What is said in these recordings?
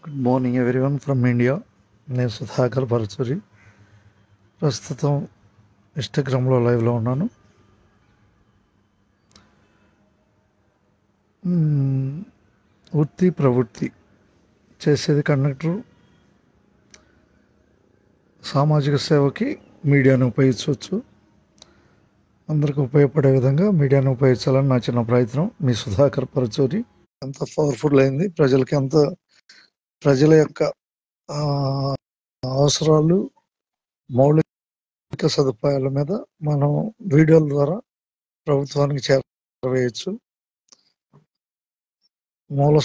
Good morning everyone from India. నేను సుధాకర్ పరచూరి. ప్రస్తుతం ఇన్స్టాగ్రామ్లో లైవ్లో ఉన్నాను. వృత్తి ప్రవృత్తి చేసేది కండక్టరు. సామాజిక సేవకి మీడియాను ఉపయోగించవచ్చు. అందరికి ఉపయోగపడే విధంగా మీడియాను ఉపయోగించాలని నా చిన్న ప్రయత్నం. మీ సుధాకర్ పరచూరి. ఎంత పవర్ఫుల్ అయింది, ప్రజల యొక్క అవసరాలు, మౌలిక సదుపాయాల మీద మనం వీడియోల ద్వారా ప్రభుత్వానికి చేరవేయచ్చు. మూల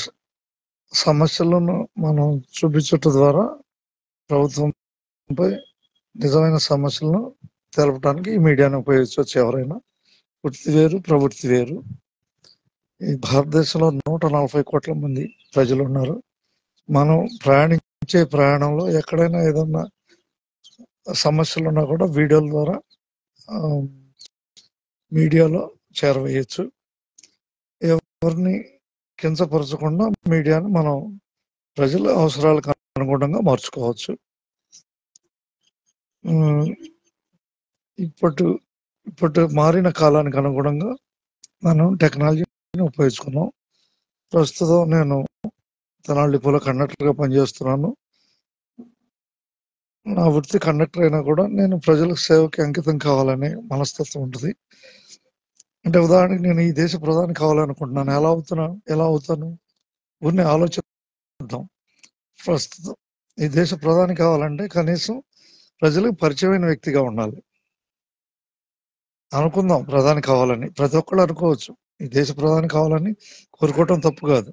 సమస్యలను మనం చూపించటం ద్వారా ప్రభుత్వంపై నిజమైన సమస్యలను తెలపడానికి ఈ మీడియాను ఉపయోగించవచ్చు. ఎవరైనా వృత్తి వేరు, ప్రవృత్తి వేరు. ఈ భారతదేశంలో 140 కోట్ల మంది ప్రజలు ఉన్నారు. మనం ప్రయాణించే ప్రయాణంలో ఎక్కడైనా ఏదన్నా సమస్యలు ఉన్నా కూడా వీడియోల ద్వారా మీడియాలో చేరవేయచ్చు. ఎవరిని కించపరచకుండా మీడియాను మనం ప్రజల అవసరాలకు అనుగుణంగా మార్చుకోవచ్చు. ఇప్పటి మారిన కాలానికి అనుగుణంగా మనం టెక్నాలజీని ఉపయోగించుకున్నాం. ప్రస్తుతం నేను తెనాలి డిపోలో కండక్టర్గా పనిచేస్తున్నాను. నా వృత్తి కండక్టర్ అయినా కూడా నేను ప్రజలకు సేవకి అంకితం కావాలనే మనస్తత్వం ఉంటుంది. అంటే ఉదాహరణకి నేను ఈ దేశ ప్రధాని కావాలనుకుంటున్నాను. ఎలా అవుతాను ఊరిని ఆలోచిద్దాం. ప్రస్తుతం ఈ దేశ ప్రధాని కావాలంటే కనీసం ప్రజలకు పరిచయమైన వ్యక్తిగా ఉండాలి. అనుకుందాం ప్రధాని కావాలని, ప్రతి ఒక్కళ్ళు అనుకోవచ్చు. ఈ దేశ ప్రధాని కావాలని కోరుకోవటం తప్పు కాదు.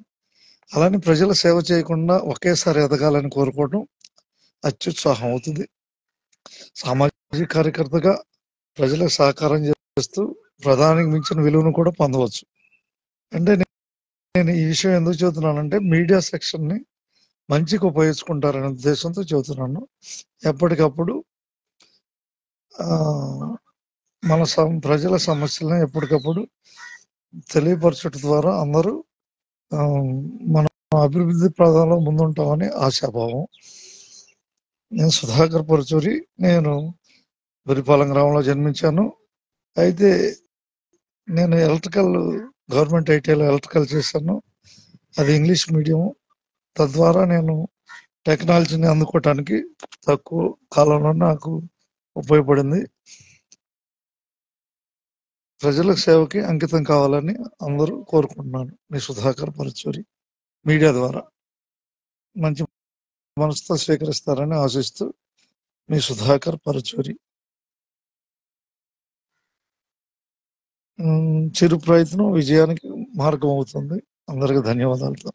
అలానే ప్రజల సేవ చేయకుండా ఒకేసారి ఎదగాలని కోరుకోవటం అత్యుత్సాహం అవుతుంది. సామాజిక కార్యకర్తగా ప్రజలకు సహకారం చేస్తూ ప్రధానికి మించిన విలువను కూడా పొందవచ్చు. అంటే నేను ఈ విషయం ఎందుకు చెబుతున్నానంటే మీడియా సెక్షన్ని మంచిగా ఉపయోగించుకుంటారనే ఉద్దేశంతో చెబుతున్నాను. ఎప్పటికప్పుడు మన ప్రజల సమస్యలను ఎప్పటికప్పుడు తెలియపరచడం ద్వారా అందరూ మన అభివృద్ధి ప్రధానంలో ముందుంటామని ఆశాభావం. నేను సుధాకర్ పరచూరి. నేను బురిపాలెం గ్రామంలో జన్మించాను. అయితే నేను గవర్నమెంట్ ఐటీఐలో ఎలక్ట్రికల్ చేశాను. అది ఇంగ్లీష్ మీడియం. తద్వారా నేను టెక్నాలజీని అందుకోవటానికి తక్కువ కాలంలో నాకు ఉపయోగపడింది. ప్రజలకు సేవకి అంకితం కావాలని అందరూ కోరుకుంటున్నాను. మీ సుధాకర్ పరచూరి. మీడియా ద్వారా మంచి మనసుతో స్వీకరిస్తారని ఆశిస్తూ మీ సుధాకర్ పరచూరి. చిరు ప్రయత్నం విజయానికి మార్గం అవుతుంది. అందరికీ ధన్యవాదాలతో.